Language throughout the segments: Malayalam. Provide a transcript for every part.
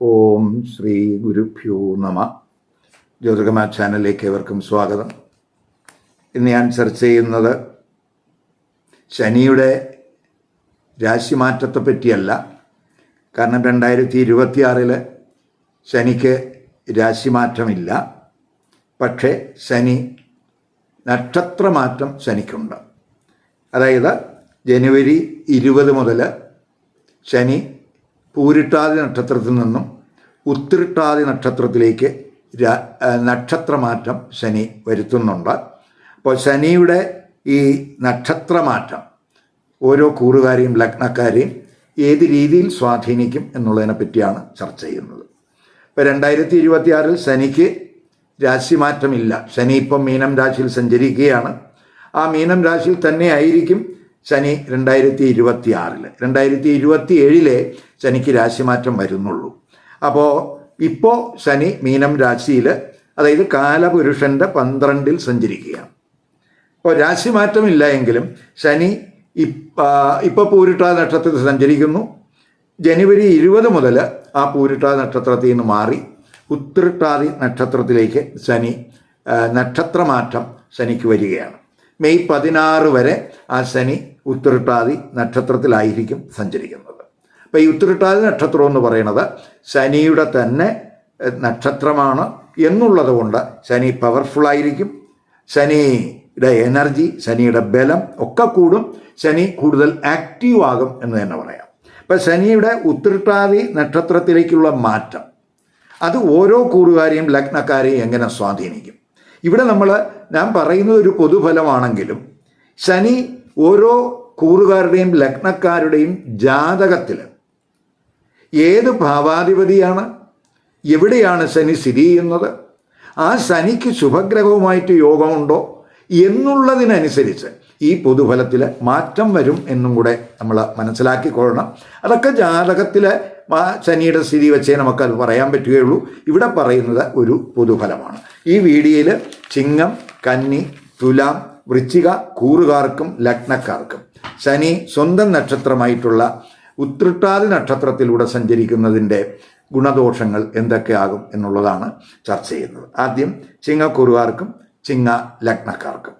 ഓം ശ്രീ ഗുരുഭ്യോ നമ. ജ്യോതികമാ ചാനലിലേക്ക് ഏവർക്കും സ്വാഗതം. ഇന്ന് ഞാൻ ചർച്ച ചെയ്യുന്നത് ശനിയുടെ രാശിമാറ്റത്തെ പറ്റിയല്ല. കാരണം 2026 ശനിക്ക് രാശിമാറ്റമില്ല. പക്ഷേ ശനി നക്ഷത്രമാറ്റം ശനിക്കുണ്ട്. അതായത് ജനുവരി 20 മുതൽ ശനി പൂരിട്ടാതി നക്ഷത്രത്തിൽ നിന്നും ഉത്തിരട്ടാതി നക്ഷത്രത്തിലേക്ക് നക്ഷത്രമാറ്റം ശനി വരുത്തുന്നുണ്ട്. അപ്പോൾ ശനിയുടെ ഈ നക്ഷത്രമാറ്റം ഓരോ കൂറുകാരെയും ലഗ്നക്കാരെയും ഏത് രീതിയിൽ സ്വാധീനിക്കും എന്നുള്ളതിനെ പറ്റിയാണ് ചർച്ച ചെയ്യുന്നത്. ഇപ്പോൾ 2026 ശനിക്ക് രാശിമാറ്റമില്ല. ശനി ഇപ്പം മീനം രാശിയിൽ സഞ്ചരിക്കുകയാണ്. ആ മീനം രാശിയിൽ തന്നെ ആയിരിക്കും ശനി 2026. 2027 ശനിക്ക് രാശിമാറ്റം വരുന്നുള്ളൂ. അപ്പോൾ ഇപ്പോൾ ശനി മീനം രാശിയിൽ, അതായത് കാലപുരുഷൻ്റെ 12 സഞ്ചരിക്കുകയാണ്. അപ്പോൾ രാശിമാറ്റമില്ല എങ്കിലും ശനി ഇപ്പോൾ പൂരിട്ടാതി നക്ഷത്രത്തിൽ സഞ്ചരിക്കുന്നു. ജനുവരി 20 മുതൽ ആ പൂരിട്ടാതി നക്ഷത്രത്തിൽ നിന്ന് മാറി ഉത്തിരട്ടാതി നക്ഷത്രത്തിലേക്ക് ശനി നക്ഷത്രമാറ്റം ശനിക്ക് വരികയാണ്. മെയ് 16 വരെ ആ ശനി ഉത്തിരട്ടാതി നക്ഷത്രത്തിലായിരിക്കും സഞ്ചരിക്കുന്നത്. അപ്പോൾ ഈ ഉത്തിരട്ടാതി നക്ഷത്രം എന്ന് പറയുന്നത് ശനിയുടെ തന്നെ നക്ഷത്രമാണ് എന്നുള്ളത് കൊണ്ട് ശനി പവർഫുള്ളായിരിക്കും. ശനിയുടെ എനർജി, ശനിയുടെ ബലം ഒക്കെ കൂടും. ശനി കൂടുതൽ ആക്റ്റീവ് ആകും എന്ന് തന്നെ പറയാം. അപ്പം ശനിയുടെ ഉത്തിരട്ടാതി നക്ഷത്രത്തിലേക്കുള്ള മാറ്റം അത് ഓരോ കൂറുകാരെയും ലഗ്നക്കാരെയും എങ്ങനെ സ്വാധീനിക്കും? ഇവിടെ ഞാൻ പറയുന്നത് ഒരു പൊതുഫലമാണെങ്കിലും ശനി ഓരോ കൂറുകാരുടെയും ലഗ്നക്കാരുടെയും ജാതകത്തിൽ ഏത് ഭാവാധിപതിയാണ്, എവിടെയാണ് ശനി സ്ഥിതി ചെയ്യുന്നത്, ആ ശനിക്ക് ശുഭഗ്രഹവുമായിട്ട് യോഗമുണ്ടോ എന്നുള്ളതിനനുസരിച്ച് ഈ പൊതുഫലത്തിൽ മാറ്റം വരും എന്നും കൂടെ നമ്മൾ മനസ്സിലാക്കിക്കൊള്ളണം. അതൊക്കെ ജാതകത്തിലെ ശനിയുടെ സ്ഥിതി വെച്ചേ നമുക്കത് പറയാൻ പറ്റുകയുള്ളൂ. ഇവിടെ പറയുന്നത് ഒരു പൊതുഫലമാണ്. ഈ വീഡിയോയിൽ ചിങ്ങം, കന്നി, തുലാം, വൃശ്ചിക കൂറുകാർക്കും ലഗ്നക്കാർക്കും ശനി സ്വന്തം നക്ഷത്രമായിട്ടുള്ള ഉത്രട്ടാതി നക്ഷത്രത്തിലൂടെ സഞ്ചരിക്കുന്നതിൻ്റെ ഗുണദോഷങ്ങൾ എന്തൊക്കെയാകും എന്നുള്ളതാണ് ചർച്ച ചെയ്യുന്നത്. ആദ്യം ചിങ്ങക്കൂറുകാർക്കും ചിങ്ങ ലഗ്നക്കാർക്കും.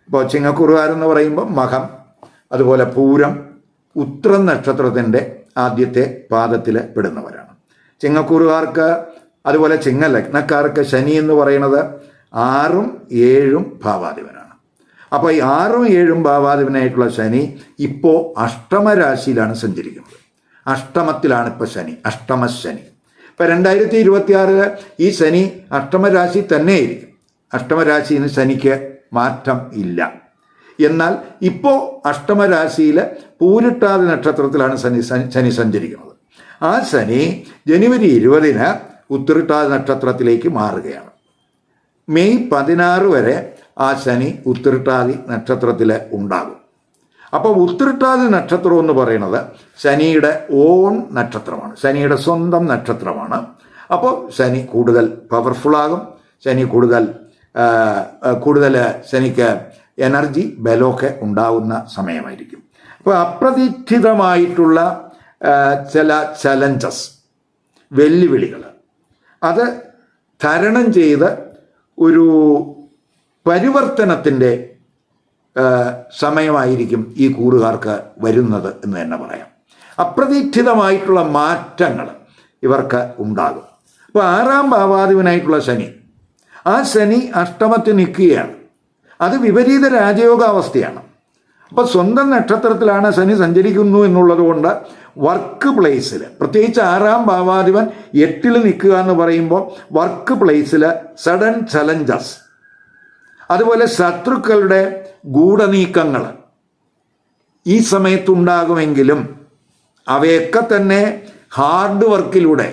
ഇപ്പോൾ ചിങ്ങക്കൂറുകാരെന്ന് പറയുമ്പോൾ മകം, അതുപോലെ പൂരം, ഉത്രം നക്ഷത്രത്തിൻ്റെ ആദ്യത്തെ പാദത്തിൽ പെടുന്നവരാണ് ചിങ്ങക്കൂറുകാർക്ക്. അതുപോലെ ചിങ്ങ ലഗ്നക്കാർക്ക് ശനി എന്ന് പറയുന്നത് 6ഉം 7ഉം ഭാവാധിപനാണ്. അപ്പോൾ ഈ 6ഉം 7ഉം ഭാവാധിപനായിട്ടുള്ള ശനി ഇപ്പോൾ അഷ്ടമരാശിയിലാണ് സഞ്ചരിക്കുന്നത്. അഷ്ടമത്തിലാണ് ഇപ്പോൾ ശനി, അഷ്ടമശനി. ഇപ്പം 2026 ഈ ശനി അഷ്ടമരാശി തന്നെയായിരിക്കും. അഷ്ടമരാശിയിൽ നിന്ന് ശനിക്ക് മാറ്റം ഇല്ല. എന്നാൽ ഇപ്പോൾ അഷ്ടമരാശിയിൽ പൂരിട്ടാതി നക്ഷത്രത്തിലാണ് ശനി സഞ്ചരിക്കുന്നത്. ആ ശനി ജനുവരി 20 ഉത്തിരട്ടാതി നക്ഷത്രത്തിലേക്ക് മാറുകയാണ്. മെയ് 16 വരെ ആ ശനി ഉത്തിരട്ടാതി നക്ഷത്രത്തിൽ ഉണ്ടാകും. അപ്പോൾ ഉത്തിരട്ടാതി നക്ഷത്രം എന്ന് പറയുന്നത് ശനിയുടെ ഓൺ നക്ഷത്രമാണ്, ശനിയുടെ സ്വന്തം നക്ഷത്രമാണ്. അപ്പോൾ ശനി കൂടുതൽ പവർഫുള്ളാകും. ശനി കൂടുതൽ ശനിക്ക് എനർജി, ബലമൊക്കെ ഉണ്ടാകുന്ന സമയമായിരിക്കും. അപ്പോൾ അപ്രതീക്ഷിതമായിട്ടുള്ള ചില ചലഞ്ചസ്, വെല്ലുവിളികൾ അത് തരണം ചെയ്ത് ഒരു പരിവർത്തനത്തിൻ്റെ സമയമായിരിക്കും ഈ കൂറുകാർക്ക് വരുന്നത് എന്ന് തന്നെ പറയാം. അപ്രതീക്ഷിതമായിട്ടുള്ള മാറ്റങ്ങൾ ഇവർക്ക് ഉണ്ടാകും. അപ്പോൾ 6ആം ഭാവാധിപനായിട്ടുള്ള ശനി, ആ ശനി അഷ്ടമത്തിൽ നിൽക്കുകയാണ്. അത് വിപരീത രാജയോഗാവസ്ഥയാണ്. അപ്പോൾ സ്വന്തം നക്ഷത്രത്തിലാണ് ശനി സഞ്ചരിക്കുന്നു എന്നുള്ളത് കൊണ്ട് വർക്ക് പ്ലേസിൽ, പ്രത്യേകിച്ച് 6ആം ഭാവാധിപൻ 8ൽ നിൽക്കുക എന്ന് പറയുമ്പോൾ വർക്ക് പ്ലേസിൽ സഡൻ ചലഞ്ചസ്, അതുപോലെ ശത്രുക്കളുടെ ഗൂഢനീക്കങ്ങൾ ഈ സമയത്തുണ്ടാകുമെങ്കിലും അവയൊക്കെ തന്നെ ഹാർഡ് വർക്കിലൂടെ,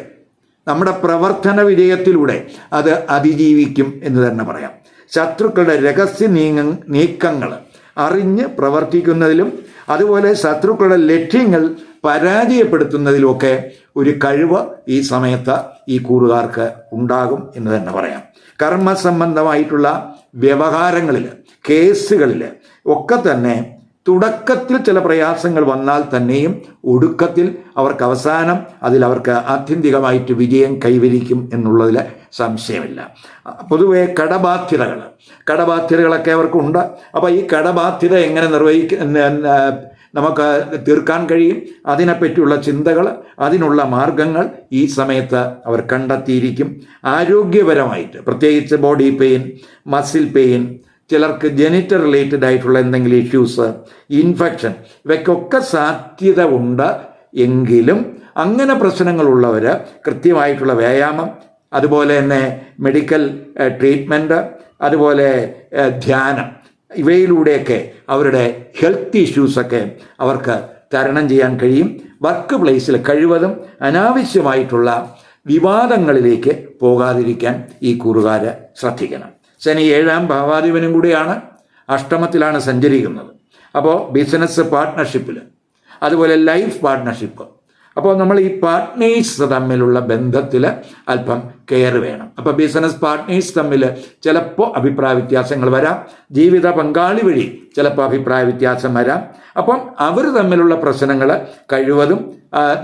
നമ്മുടെ പ്രവർത്തന വിജയത്തിലൂടെ അത് അതിജീവിക്കും എന്ന് തന്നെ പറയാം. ശത്രുക്കളുടെ രഹസ്യ നീക്കങ്ങൾ അറിഞ്ഞ് പ്രവർത്തിക്കുന്നതിലും അതുപോലെ ശത്രുക്കളുടെ ലക്ഷ്യങ്ങൾ പരാജയപ്പെടുത്തുന്നതിലുമൊക്കെ ഒരു കഴിവ് ഈ സമയത്ത് ഈ കൂറുകാർക്ക് ഉണ്ടാകും എന്ന് തന്നെ പറയാം. കർമ്മസംബന്ധമായിട്ടുള്ള വ്യവഹാരങ്ങളിൽ, കേസുകളിൽ ഒക്കെ തന്നെ തുടക്കത്തിൽ ചില പ്രയാസങ്ങൾ വന്നാൽ തന്നെയും ഒടുക്കത്തിൽ അവർക്ക് അവസാനം അതിൽ അവർക്ക് ആത്യന്തികമായിട്ട് വിജയം കൈവരിക്കും എന്നുള്ളതിൽ സംശയമില്ല. പൊതുവെ കടബാധ്യതകളൊക്കെ അവർക്കുണ്ട്. അപ്പോൾ ഈ കടബാധ്യത എങ്ങനെ നമുക്ക് തീർക്കാൻ കഴിയും, അതിനെപ്പറ്റിയുള്ള ചിന്തകൾ, അതിനുള്ള മാർഗങ്ങൾ ഈ സമയത്ത് അവർ കണ്ടെത്തിയിരിക്കും. ആരോഗ്യപരമായിട്ട് പ്രത്യേകിച്ച് ബോഡി പെയിൻ, മസിൽ പെയിൻ, ചിലർക്ക് ജെനിറ്റൽ റിലേറ്റഡ് ആയിട്ടുള്ള എന്തെങ്കിലും ഇഷ്യൂസ്, ഇൻഫെക്ഷൻ, ഇവയ്ക്കൊക്കെ സാധ്യത ഉണ്ട്. എങ്കിലും അങ്ങനെ പ്രശ്നങ്ങളുള്ളവർ കൃത്യമായിട്ടുള്ള വ്യായാമം, അതുപോലെ തന്നെ മെഡിക്കൽ ട്രീറ്റ്മെൻറ്റ്, അതുപോലെ ധ്യാനം, ഇവയിലൂടെയൊക്കെ അവരുടെ ഹെൽത്ത് ഇഷ്യൂസൊക്കെ അവർക്ക് തരണം ചെയ്യാൻ കഴിയും. വർക്ക് പ്ലേസിൽ കഴിവതും അനാവശ്യമായിട്ടുള്ള വിവാദങ്ങളിലേക്ക് പോകാതിരിക്കാൻ ഈ കൂറുകാർ ശ്രദ്ധിക്കണം. ശനി 7ാം ഭാവാധിപനും കൂടിയാണ്, അഷ്ടമത്തിലാണ് സഞ്ചരിക്കുന്നത്. അപ്പോൾ ബിസിനസ് പാർട്ട്ണർഷിപ്പിൽ, അതുപോലെ ലൈഫ് പാർട്ട്ണർഷിപ്പ്, അപ്പോൾ നമ്മൾ ഈ പാർട്ട്നേഴ്സ് തമ്മിലുള്ള ബന്ധത്തിൽ അല്പം കെയർ വേണം. അപ്പോൾ ബിസിനസ് പാർട്ട്നേഴ്സ് തമ്മിൽ ചിലപ്പോൾ അഭിപ്രായ വ്യത്യാസങ്ങൾ വരാം, ജീവിത പങ്കാളി വഴി ചിലപ്പോൾ അഭിപ്രായ വ്യത്യാസം വരാം. അപ്പം അവർ തമ്മിലുള്ള പ്രശ്നങ്ങൾ കഴിവതും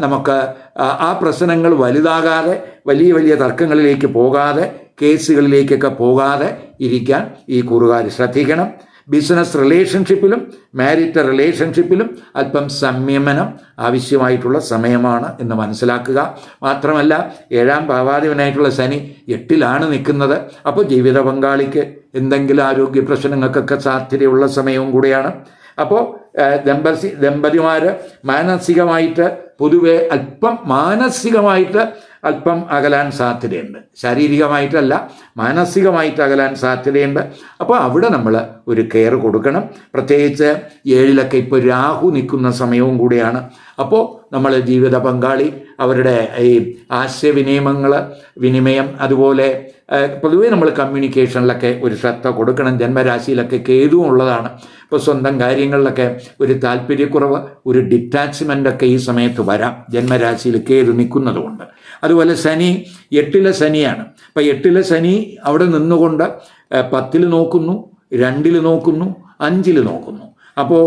നമുക്ക് ആ പ്രശ്നങ്ങൾ വലുതാകാതെ, വലിയ വലിയ തർക്കങ്ങളിലേക്ക് പോകാതെ, കേസുകളിലേക്കൊക്കെ പോകാതെ ഇരിക്കാൻ ഈ കൂറുകാർ ശ്രദ്ധിക്കണം. ബിസിനസ് റിലേഷൻഷിപ്പിലും മാരിറ്റൽ റിലേഷൻഷിപ്പിലും അല്പം സംയമനം ആവശ്യമായിട്ടുള്ള സമയമാണ് എന്ന് മനസ്സിലാക്കുക. മാത്രമല്ല 7ാം ഭാവാധിപനായിട്ടുള്ള ശനി 8ലാണ് നിൽക്കുന്നത്. അപ്പോൾ ജീവിത പങ്കാളിക്ക് എന്തെങ്കിലും ആരോഗ്യ പ്രശ്നങ്ങൾക്കൊക്കെ സാധ്യതയുള്ള സമയവും കൂടിയാണ്. അപ്പോൾ ദമ്പതിമാർ മാനസികമായിട്ട് പൊതുവെ മാനസികമായിട്ട് അല്പം അകലാൻ സാധ്യതയുണ്ട്. ശാരീരികമായിട്ടല്ല, മാനസികമായിട്ട് അകലാൻ സാധ്യതയുണ്ട്. അപ്പോൾ അവിടെ നമ്മൾ ഒരു കെയർ കൊടുക്കണം. പ്രത്യേകിച്ച് 7ലൊക്കെ ഇപ്പോൾ രാഹു നിൽക്കുന്ന സമയവും കൂടിയാണ്. അപ്പോൾ നമ്മൾ ജീവിത പങ്കാളി, അവരുടെ ഈ വിനിമയം, അതുപോലെ പൊതുവേ നമ്മൾ കമ്മ്യൂണിക്കേഷനിലൊക്കെ ഒരു ശ്രദ്ധ കൊടുക്കണം. ജന്മരാശിയിലൊക്കെ കേതുവും ഉള്ളതാണ്. ഇപ്പോൾ സ്വന്തം കാര്യങ്ങളിലൊക്കെ ഒരു താല്പര്യക്കുറവ്, ഒരു ഡിറ്റാച്ച്മെൻ്റൊക്കെ ഈ സമയത്ത് വരാം, ജന്മരാശിയിൽ കേതു നിൽക്കുന്നതുകൊണ്ട്. അതുപോലെ ശനി 8ലെ ശനിയാണ്. അപ്പോൾ 8ലെ ശനി അവിടെ നിന്നുകൊണ്ട് 10ൽ നോക്കുന്നു, 2ൽ നോക്കുന്നു, 5ൽ നോക്കുന്നു. അപ്പോൾ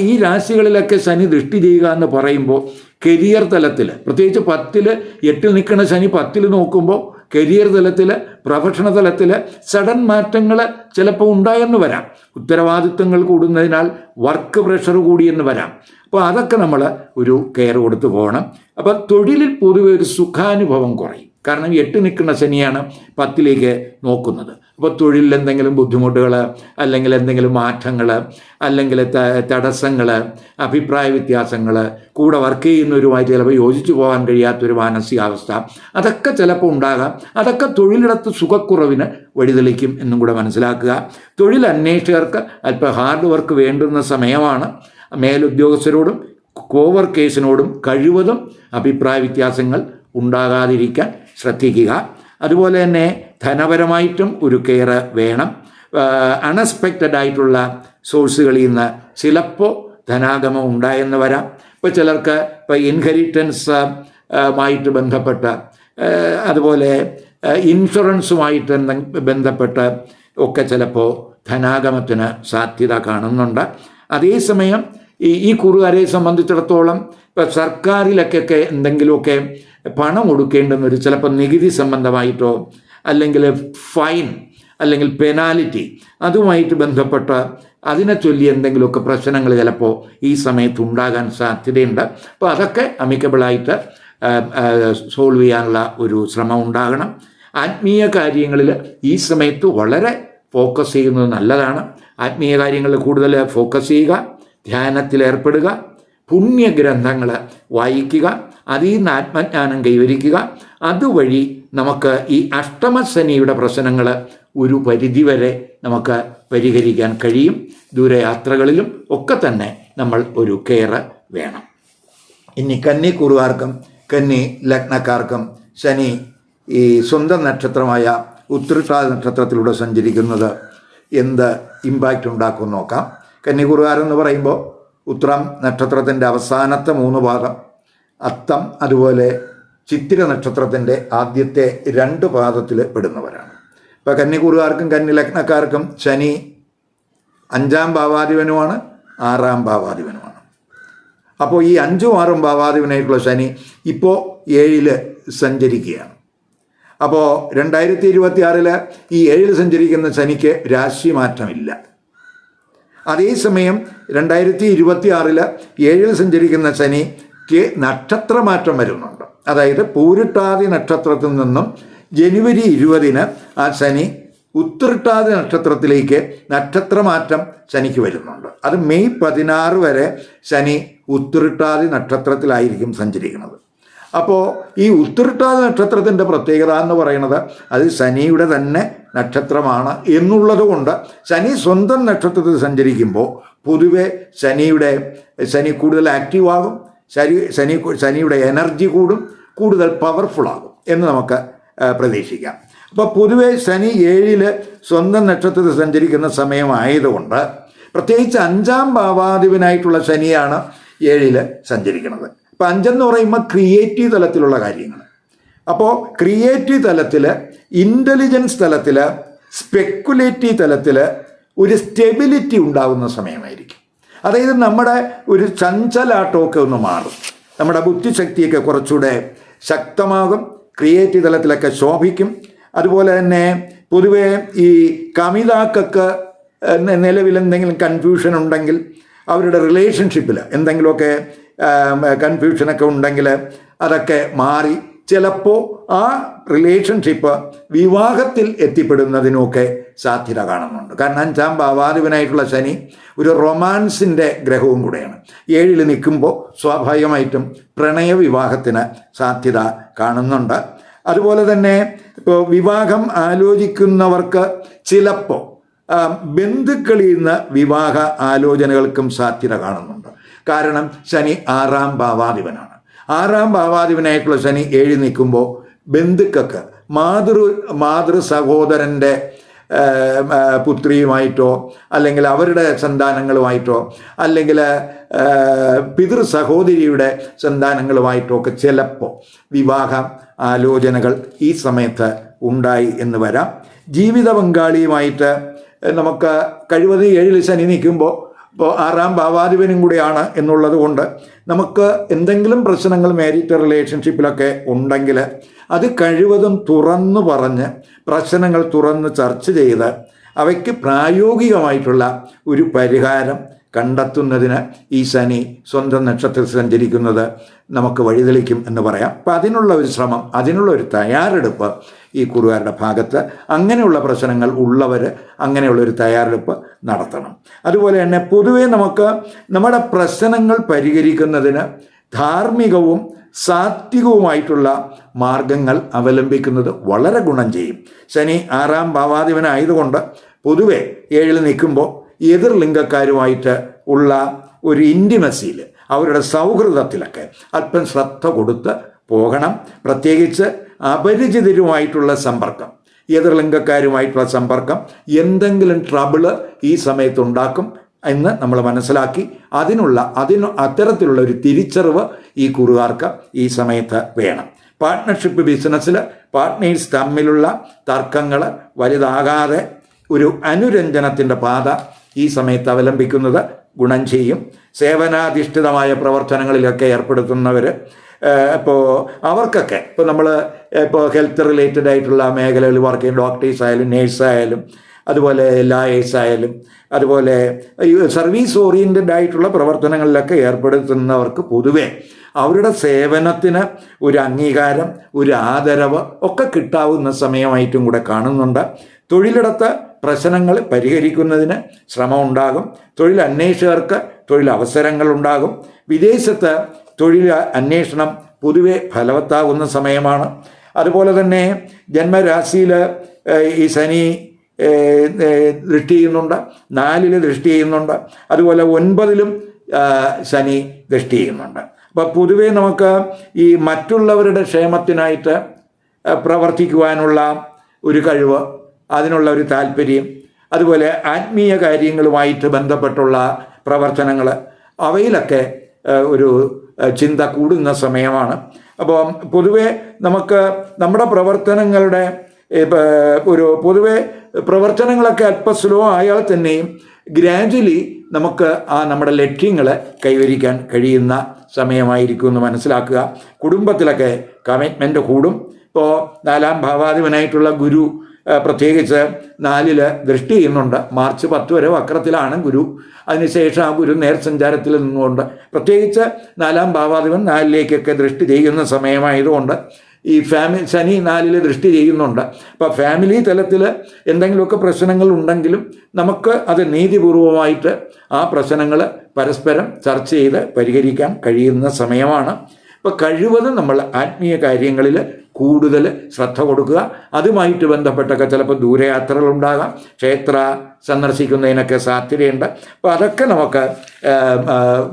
ഈ രാശികളിലൊക്കെ ശനി ദൃഷ്ടി ചെയ്യുക എന്ന് പറയുമ്പോൾ കരിയർ തലത്തിൽ, പ്രത്യേകിച്ച് 10ൽ 8ൽ നിൽക്കുന്ന ശനി 10ൽ നോക്കുമ്പോൾ കരിയർ തലത്തിൽ, പ്രൊഫഷണൽ തലത്തിൽ സഡൻ മാറ്റങ്ങൾ ചിലപ്പോൾ ഉണ്ടായെന്ന് വരാം. ഉത്തരവാദിത്വങ്ങൾ കൂടുന്നതിനാൽ വർക്ക് പ്രഷർ കൂടിയെന്ന് വരാം. അപ്പോൾ അതൊക്കെ നമ്മൾ ഒരു കെയർ കൊടുത്തു പോകണം. അപ്പോൾ തൊഴിലിൽ പൊതുവെ ഒരു സുഖാനുഭവം കുറയും. കാരണം 8 നിൽക്കുന്ന ശനിയാണ് 10ലേക്ക് നോക്കുന്നത്. അപ്പോൾ തൊഴിലിൽ എന്തെങ്കിലും ബുദ്ധിമുട്ടുകൾ, അല്ലെങ്കിൽ എന്തെങ്കിലും മാറ്റങ്ങൾ, അല്ലെങ്കിൽ തടസ്സങ്ങൾ, അഭിപ്രായ വ്യത്യാസങ്ങൾ, കൂടെ വർക്ക് ചെയ്യുന്നവരുമായിട്ട് ചിലപ്പോൾ യോജിച്ചു പോകാൻ കഴിയാത്തൊരു മാനസികാവസ്ഥ, അതൊക്കെ ചിലപ്പോൾ ഉണ്ടാകാം. അതൊക്കെ തൊഴിലിടത്ത് സുഖക്കുറവിന് വഴിതെളിക്കും എന്നും കൂടെ മനസ്സിലാക്കുക. തൊഴിൽ അന്വേഷകർക്ക് അല്പം ഹാർഡ് വർക്ക് വേണ്ടുന്ന സമയമാണ്. മേലുദ്യോഗസ്ഥരോടും കോവർക്കേഴ്സിനോടും കഴിവതും അഭിപ്രായ വ്യത്യാസങ്ങൾ ഉണ്ടാകാതിരിക്കാൻ ശ്രദ്ധിക്കുക. അതുപോലെ തന്നെ ധനപരമായിട്ടും ഒരു കെയർ വേണം. അൺഎക്സ്പെക്റ്റഡ് ആയിട്ടുള്ള സോഴ്സുകളിൽ നിന്ന് ചിലപ്പോൾ ധനാഗമം ഉണ്ടായെന്ന് വരാം. ഇപ്പോൾ ചിലർക്ക് ഇപ്പോൾ ഇൻഹെറിറ്റൻസ് മായിട്ട് ബന്ധപ്പെട്ട, അതുപോലെ ഇൻഷുറൻസുമായിട്ട് ബന്ധപ്പെട്ട് ഒക്കെ ചിലപ്പോൾ ധനാഗമത്തിന് സാധ്യത കാണുന്നുണ്ട്. അതേസമയം ഈ കുറുകാരെ സംബന്ധിച്ചിടത്തോളം ഇപ്പോൾ സർക്കാരിലൊക്കെ എന്തെങ്കിലുമൊക്കെ പണം കൊടുക്കേണ്ടുന്നൊരു, ചിലപ്പോൾ നികുതി സംബന്ധമായിട്ടോ, അല്ലെങ്കിൽ ഫൈൻ, അല്ലെങ്കിൽ പെനാലിറ്റി, അതുമായിട്ട് ബന്ധപ്പെട്ട് അതിനെ ചൊല്ലി എന്തെങ്കിലുമൊക്കെ പ്രശ്നങ്ങൾ ചിലപ്പോൾ ഈ സമയത്ത് ഉണ്ടാകാൻ സാധ്യതയുണ്ട്. അപ്പോൾ അതൊക്കെ അമിക്കബിളായിട്ട് സോൾവ് ചെയ്യാനുള്ള ഒരു ശ്രമം ഉണ്ടാകണം. ആത്മീയ കാര്യങ്ങളിൽ ഈ സമയത്ത് വളരെ ഫോക്കസ് ചെയ്യുന്നത് നല്ലതാണ്. ആത്മീയ കാര്യങ്ങളിൽ കൂടുതൽ ഫോക്കസ് ചെയ്യുക, ധ്യാനത്തിലേർപ്പെടുക, പുണ്യഗ്രന്ഥങ്ങൾ വായിക്കുക, അതിൽ നിന്ന് ആത്മജ്ഞാനം കൈവരിക്കുക. അതുവഴി നമുക്ക് ഈ അഷ്ടമശനിയുടെ പ്രശ്നങ്ങൾ ഒരു പരിധിവരെ നമുക്ക് പരിഹരിക്കാൻ കഴിയും. ദൂരയാത്രകളിലും ഒക്കെ തന്നെ നമ്മൾ ഒരു കെയർ വേണം. ഇനി കന്നിക്കൂറുകാർക്കും കന്നി ലഗ്നക്കാർക്കും ശനി ഈ സ്വന്തം നക്ഷത്രമായ ഉത്രട്ടാതി നക്ഷത്രത്തിലൂടെ സഞ്ചരിക്കുന്നത് എന്ത് ഇമ്പാക്റ്റ് ഉണ്ടാക്കും നോക്കാം. കന്നിക്കൂറുകാരെന്ന് പറയുമ്പോൾ ഉത്രം നക്ഷത്രത്തിൻ്റെ അവസാനത്തെ 3 പാദം, അത്തം, അതുപോലെ ചിത്തിര നക്ഷത്രത്തിൻ്റെ ആദ്യത്തെ 2 പാദത്തിൽ പെടുന്നവരാണ്. ഇപ്പോൾ കന്നിക്കൂറുകാർക്കും കന്നി ലഗ്നക്കാർക്കും ശനി 5ാം ഭാവാധിപനുമാണ്, 6-ാം ഭാവാധിപനുമാണ്. അപ്പോൾ ഈ 5ഉം 6ഉം ഭാവാധിപനായിട്ടുള്ള ശനി ഇപ്പോൾ 7-ൽ സഞ്ചരിക്കുകയാണ്. അപ്പോൾ 2026 ഈ 7-ൽ സഞ്ചരിക്കുന്ന ശനിക്ക് രാശിമാറ്റമില്ല. അതേസമയം 2026 7-ൽ സഞ്ചരിക്കുന്ന ശനിക്ക് നക്ഷത്രമാറ്റം വരുന്നുണ്ട്. അതായത് പൂരിട്ടാതി നക്ഷത്രത്തിൽ നിന്നും ജനുവരി 20-ന് ആ ശനി ഉത്രട്ടാതി നക്ഷത്രത്തിലേക്ക് നക്ഷത്രമാറ്റം ശനിക്ക് വരുന്നുണ്ട്. അത് മെയ് 16 വരെ ശനി ഉത്രട്ടാതി നക്ഷത്രത്തിലായിരിക്കും സഞ്ചരിക്കുന്നത്. അപ്പോൾ ഈ ഉത്രട്ടാതി നക്ഷത്രത്തിൻ്റെ പ്രത്യേകത എന്ന് പറയുന്നത് അത് ശനിയുടെ തന്നെ നക്ഷത്രമാണ് എന്നുള്ളത് കൊണ്ട് ശനി സ്വന്തം നക്ഷത്രത്തിൽ സഞ്ചരിക്കുമ്പോൾ പൊതുവെ ശനി കൂടുതൽ ആക്റ്റീവ് ആകും, ശനിയുടെ എനർജി കൂടുതൽ പവർഫുൾ ആകും എന്ന് നമുക്ക് പ്രതീക്ഷിക്കാം. അപ്പോൾ പൊതുവെ ശനി 7-ൽ സ്വന്തം നക്ഷത്രത്തിൽ സഞ്ചരിക്കുന്ന സമയമായതുകൊണ്ട് പ്രത്യേകിച്ച് 5-ാം ഭാവാധിപനായിട്ടുള്ള ശനിയാണ് 7-ൽ സഞ്ചരിക്കുന്നത്. അപ്പോൾ 5 എന്ന് പറയുമ്പോൾ ക്രിയേറ്റീവ് തലത്തിലുള്ള കാര്യങ്ങൾ. അപ്പോൾ ക്രിയേറ്റീവ് തലത്തിൽ, ഇൻ്റലിജൻസ് തലത്തിൽ, സ്പെക്കുലേറ്റീവ് തലത്തിൽ ഒരു സ്റ്റെബിലിറ്റി ഉണ്ടാകുന്ന സമയമായിരിക്കും. അതായത് നമ്മുടെ ഒരു ചഞ്ചലാട്ടമൊക്കെ ഒന്ന് മാറും, നമ്മുടെ ബുദ്ധിശക്തിയൊക്കെ കുറച്ചുകൂടെ ശക്തമാകും, ക്രിയേറ്റീവ് തലത്തിലൊക്കെ ശോഭിക്കും. അതുപോലെ തന്നെ പൊതുവേ ഈ കമിതാക്കൊക്കെ നിലവിൽ എന്തെങ്കിലും കൺഫ്യൂഷൻ ഉണ്ടെങ്കിൽ, അവരുടെ റിലേഷൻഷിപ്പിൽ എന്തെങ്കിലുമൊക്കെ കൺഫ്യൂഷനൊക്കെ ഉണ്ടെങ്കിൽ അതൊക്കെ മാറി ചിലപ്പോൾ ആ റിലേഷൻഷിപ്പ് വിവാഹത്തിൽ എത്തിപ്പെടുന്നതിനൊക്കെ സാധ്യത കാണുന്നുണ്ട്. കാരണം 5-ാം ഭാവാധിപനായിട്ടുള്ള ശനി ഒരു റൊമാൻസിൻ്റെ ഗ്രഹവും കൂടെയാണ്. 7-ൽ നിൽക്കുമ്പോൾ സ്വാഭാവികമായിട്ടും പ്രണയവിവാഹത്തിന് സാധ്യത കാണുന്നുണ്ട്. അതുപോലെ തന്നെ ഇപ്പോൾ വിവാഹം ആലോചിക്കുന്നവർക്ക് ചിലപ്പോൾ ബന്ധുക്കളിൽ നിന്ന് വിവാഹ ആലോചനകൾക്കും സാധ്യത കാണുന്നുണ്ട്. കാരണം ശനി 6-ാം ഭാവാധിപനാണ്. 6-ാം ഭാവാധിപനായിട്ടുള്ള ശനി 7 നിൽക്കുമ്പോൾ ബന്ധുക്കൾക്ക് മാതൃ സഹോദരൻ്റെ പുത്രിയുമായിട്ടോ അല്ലെങ്കിൽ അവരുടെ സന്താനങ്ങളുമായിട്ടോ അല്ലെങ്കിൽ പിതൃ സഹോദരിയുടെ സന്താനങ്ങളുമായിട്ടോ ഒക്കെ ചിലപ്പോൾ വിവാഹ ആലോചനകൾ ഈ സമയത്ത് ഉണ്ടായി എന്ന് വരാം. ജീവിത പങ്കാളിയുമായിട്ട് നമുക്ക് കഴിവതും 7-ൽ ശനി നിൽക്കുമ്പോൾ ഇപ്പോൾ 6-ാം ഭാവാധിപനും കൂടെയാണ് എന്നുള്ളത് കൊണ്ട് നമുക്ക് എന്തെങ്കിലും പ്രശ്നങ്ങൾ മാരിറ്റൽ റിലേഷൻഷിപ്പിലൊക്കെ ഉണ്ടെങ്കിൽ അത് കഴിവതും തുറന്നു പറഞ്ഞ് പ്രശ്നങ്ങൾ തുറന്ന് ചർച്ച ചെയ്ത് അവയ്ക്ക് പ്രായോഗികമായിട്ടുള്ള ഒരു പരിഹാരം കണ്ടെത്തുന്നതിന് ഈ ശനി സ്വന്തം നക്ഷത്രത്തിൽ സഞ്ചരിക്കുന്നത് നമുക്ക് വഴിതെളിക്കും എന്ന് പറയാം. അപ്പം അതിനുള്ള ഒരു ശ്രമം, അതിനുള്ള ഒരു തയ്യാറെടുപ്പ് ഈ കുറുകാരുടെ ഭാഗത്ത്, അങ്ങനെയുള്ള പ്രശ്നങ്ങൾ ഉള്ളവർ അങ്ങനെയുള്ളൊരു തയ്യാറെടുപ്പ് നടത്തണം. അതുപോലെ തന്നെ പൊതുവേ നമുക്ക് നമ്മുടെ പ്രശ്നങ്ങൾ പരിഹരിക്കുന്നതിന് ധാർമ്മികവും സാത്വികവുമായിട്ടുള്ള മാർഗങ്ങൾ അവലംബിക്കുന്നത് വളരെ ഗുണം ചെയ്യും. ശനി 6-ാം ഭാവാധിപനായതുകൊണ്ട് പൊതുവെ 7-ൽ നിൽക്കുമ്പോൾ എതിർ ലിംഗക്കാരുമായിട്ട് ഉള്ള ഒരു ഇൻറ്റിമസിയിൽ, അവരുടെ സൗഹൃദത്തിലൊക്കെ അല്പം ശ്രദ്ധ കൊടുത്ത് പോകണം. പ്രത്യേകിച്ച് അപരിചിതരുമായിട്ടുള്ള സമ്പർക്കം, എതിർലിംഗക്കാരുമായിട്ടുള്ള സമ്പർക്കം എന്തെങ്കിലും ട്രബിള് ഈ സമയത്തുണ്ടാക്കും എന്ന് നമ്മൾ മനസ്സിലാക്കി അത്തരത്തിലുള്ള ഒരു തിരിച്ചറിവ് ഈ കുറുകാർക്ക് ഈ സമയത്ത് വേണം. പാർട്ട്ണർഷിപ്പ് ബിസിനസ്സിൽ പാർട്ട്നേഴ്സ് തമ്മിലുള്ള തർക്കങ്ങൾ വലുതാകാതെ ഒരു അനുരഞ്ജനത്തിൻ്റെ പാത ഈ സമയത്ത് അവലംബിക്കുന്നത് ഗുണം ചെയ്യും. സേവനാധിഷ്ഠിതമായ പ്രവർത്തനങ്ങളിലൊക്കെ ഏർപ്പെടുത്തുന്നവർ ഇപ്പോൾ അവർക്കൊക്കെ ഇപ്പോൾ നമ്മൾ ഇപ്പോൾ ഹെൽത്ത് റിലേറ്റഡ് ആയിട്ടുള്ള മേഖലകളിൽ വർക്ക് ചെയ്യുന്ന ഡോക്ടേഴ്സ് ആയാലും നേഴ്സായാലും അതുപോലെ ലായേഴ്സ് ആയാലും അതുപോലെ സർവീസ് ഓറിയൻറ്റഡ് ആയിട്ടുള്ള പ്രവർത്തനങ്ങളിലൊക്കെ ഏർപ്പെടുത്തുന്നവർക്ക് പൊതുവെ അവരുടെ സേവനത്തിന് ഒരു അംഗീകാരം, ഒരു ആദരവ് ഒക്കെ കിട്ടാവുന്ന സമയമായിട്ടും കൂടെ കാണുന്നുണ്ട്. തൊഴിലിടത്ത് പ്രശ്നങ്ങൾ പരിഹരിക്കുന്നതിന് ശ്രമമുണ്ടാകും. തൊഴിൽ അന്വേഷകർക്ക് തൊഴിലവസരങ്ങൾ ഉണ്ടാകും. വിദേശത്ത് തൊഴിൽ അന്വേഷണം പൊതുവെ ഫലവത്താകുന്ന സമയമാണ്. അതുപോലെ തന്നെ ജന്മരാശിയിൽ ഈ ശനി ദൃഷ്ടി ചെയ്യുന്നുണ്ട്, 4-ൽ ദൃഷ്ടി ചെയ്യുന്നുണ്ട്, അതുപോലെ 9-ലും ശനി ദൃഷ്ടി ചെയ്യുന്നുണ്ട്. അപ്പോൾ പൊതുവേ നമുക്ക് ഈ മറ്റുള്ളവരുടെ ക്ഷേമത്തിനായിട്ട് പ്രവർത്തിക്കുവാനുള്ള ഒരു കഴിവ്, അതിനുള്ള ഒരു താല്പര്യം, അതുപോലെ ആത്മീയ കാര്യങ്ങളുമായിട്ട് ബന്ധപ്പെട്ടുള്ള പ്രവർത്തനങ്ങൾ, അവയിലൊക്കെ ഒരു ചിന്ത കൂടുന്ന സമയമാണ്. അപ്പോൾ പൊതുവെ നമുക്ക് നമ്മുടെ പ്രവർത്തനങ്ങളുടെ പൊതുവെ പ്രവർത്തനങ്ങളൊക്കെ അല്പം സ്ലോ ആയാൽ തന്നെയും ഗ്രാജുവലി നമുക്ക് നമ്മുടെ ലക്ഷ്യങ്ങൾ കൈവരിക്കാൻ കഴിയുന്ന സമയമായിരിക്കും എന്ന് മനസ്സിലാക്കുക. കുടുംബത്തിലൊക്കെ കമ്മിറ്റ്മെൻ്റ് കൂടും. ഇപ്പോൾ 4-ാം ഭാവാധിപനായിട്ടുള്ള ഗുരു പ്രത്യേകിച്ച് 4-ല് ദൃഷ്ടി ചെയ്യുന്നുണ്ട്. മാർച്ച് 10 വരെ വക്രത്തിലാണ് ഗുരു. അതിനുശേഷം ആ ഗുരു നേർസഞ്ചാരത്തിൽ നിന്നുകൊണ്ട് പ്രത്യേകിച്ച് 4-ാം ഭാവാധിപൻ 4-ലേക്കൊക്കെ ദൃഷ്ടി ചെയ്യുന്ന സമയമായതുകൊണ്ട് ഈ ശനി 4-ല് ദൃഷ്ടി ചെയ്യുന്നുണ്ട്. അപ്പോൾ ഫാമിലി തലത്തിൽ എന്തെങ്കിലുമൊക്കെ പ്രശ്നങ്ങൾ ഉണ്ടെങ്കിലും നമുക്ക് അത് നീതിപൂർവമായിട്ട് ആ പ്രശ്നങ്ങൾ പരസ്പരം ചർച്ച ചെയ്ത് പരിഹരിക്കാൻ കഴിയുന്ന സമയമാണ്. അപ്പോൾ കഴിവതും നമ്മൾ ആത്മീയ കാര്യങ്ങളിൽ കൂടുതൽ ശ്രദ്ധ കൊടുക്കുക. അതുമായിട്ട് ബന്ധപ്പെട്ടൊക്കെ ചിലപ്പോൾ ദൂരയാത്രകളുണ്ടാകാം, ക്ഷേത്ര സന്ദർശിക്കുന്നതിനൊക്കെ സാധ്യതയുണ്ട്. അപ്പോൾ അതൊക്കെ നമുക്ക്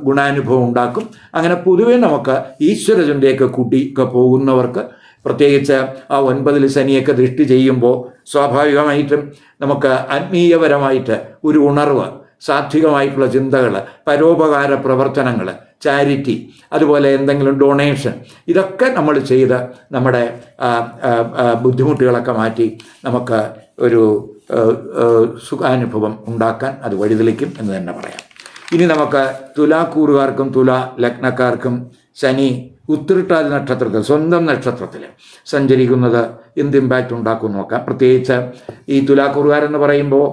ഗുണാനുഭവം ഉണ്ടാക്കും. അങ്ങനെ പൊതുവെ നമുക്ക് ഈശ്വരചിന്തയൊക്കെ കൂട്ടിയൊക്കെ പോകുന്നവർക്ക് പ്രത്യേകിച്ച് ആ 9-ൽ ശനിയൊക്കെ ദൃഷ്ടി ചെയ്യുമ്പോൾ സ്വാഭാവികമായിട്ടും നമുക്ക് ആത്മീയപരമായിട്ട് ഒരു ഉണർവ്, സാത്വികമായിട്ടുള്ള ചിന്തകൾ, പരോപകാര പ്രവർത്തനങ്ങൾ, ചാരിറ്റി, അതുപോലെ എന്തെങ്കിലും ഡൊണേഷൻ, ഇതൊക്കെ നമ്മൾ ചെയ്ത് നമ്മുടെ ബുദ്ധിമുട്ടുകളൊക്കെ മാറ്റി നമുക്ക് ഒരു സുഖാനുഭവം ഉണ്ടാക്കാൻ അത് വഴിതെളിക്കും എന്ന് തന്നെ പറയാം. ഇനി നമുക്ക് തുലാക്കൂറുകാർക്കും തുലാ ലഗ്നക്കാർക്കും ശനി ഉത്രട്ടാതി നക്ഷത്രത്തിൽ, സ്വന്തം നക്ഷത്രത്തിൽ സഞ്ചരിക്കുന്നത് എന്ത് ഇമ്പാക്റ്റ് ഉണ്ടാക്കും നോക്കാം. പ്രത്യേകിച്ച് ഈ തുലാക്കൂറുകാരെന്ന് പറയുമ്പോൾ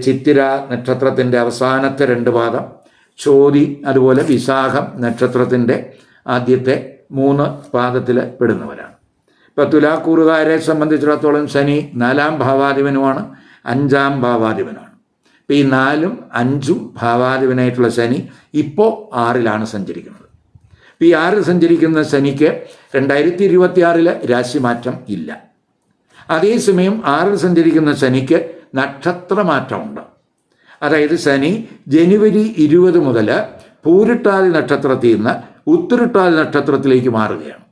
ചിത്തിര നക്ഷത്രത്തിൻ്റെ അവസാനത്തെ 2 പാദം, ചോതി അതുപോലെ വിശാഖം നക്ഷത്രത്തിൻ്റെ ആദ്യത്തെ 3 പാദത്തിൽ പെടുന്നവരാണ്. ഇപ്പോൾ തുലാക്കൂറുകാരെ സംബന്ധിച്ചിടത്തോളം ശനി 4-ാം ഭാവാധിപനുമാണ്, 5-ാം ഭാവാധിപനാണ്. ഇപ്പോൾ ഈ 4-ഉം 5-ഉം ഭാവാധിപനായിട്ടുള്ള ശനി ഇപ്പോൾ 6-ലാണ് സഞ്ചരിക്കുന്നത്. ഇപ്പോൾ ഈ 6 സഞ്ചരിക്കുന്ന ശനിക്ക് 2026 രാശിമാറ്റം ഇല്ല. അതേസമയം 6 സഞ്ചരിക്കുന്ന ശനിക്ക് നക്ഷത്രമാറ്റമുണ്ട്. അതായത് ശനി ജനുവരി 20 മുതൽ പൂരിട്ടാതി നക്ഷത്രത്തിൽ നിന്ന് ഉത്തരട്ടാതി നക്ഷത്രത്തിലേക്ക് മാറുകയാണ്.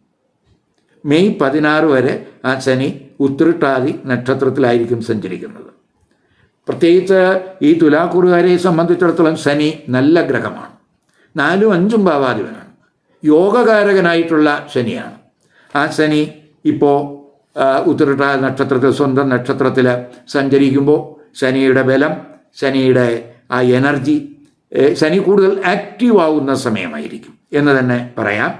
മെയ് 16 വരെ ആ ശനി ഉത്തരട്ടാതി നക്ഷത്രത്തിലായിരിക്കും സഞ്ചരിക്കുന്നത്. പ്രത്യേകിച്ച് ഈ തുലാക്കൂറുകാരെ സംബന്ധിച്ചിടത്തോളം ശനി നല്ല ഗ്രഹമാണ്. 4-ഉം 5-ഉം ഭാവാധിപനാണ്, യോഗകാരകനായിട്ടുള്ള ശനിയാണ്. ആ ശനി ഇപ്പോൾ ഉത്തരട്ടാതി നക്ഷത്രത്തിൽ, സ്വന്തം നക്ഷത്രത്തിൽ സഞ്ചരിക്കുമ്പോൾ ശനിയുടെ ബലം, ശനിയുടെ ആ എനർജി, ശനി കൂടുതൽ ആക്റ്റീവ് ആവുന്ന സമയമായിരിക്കും എന്ന് തന്നെ പറയാം.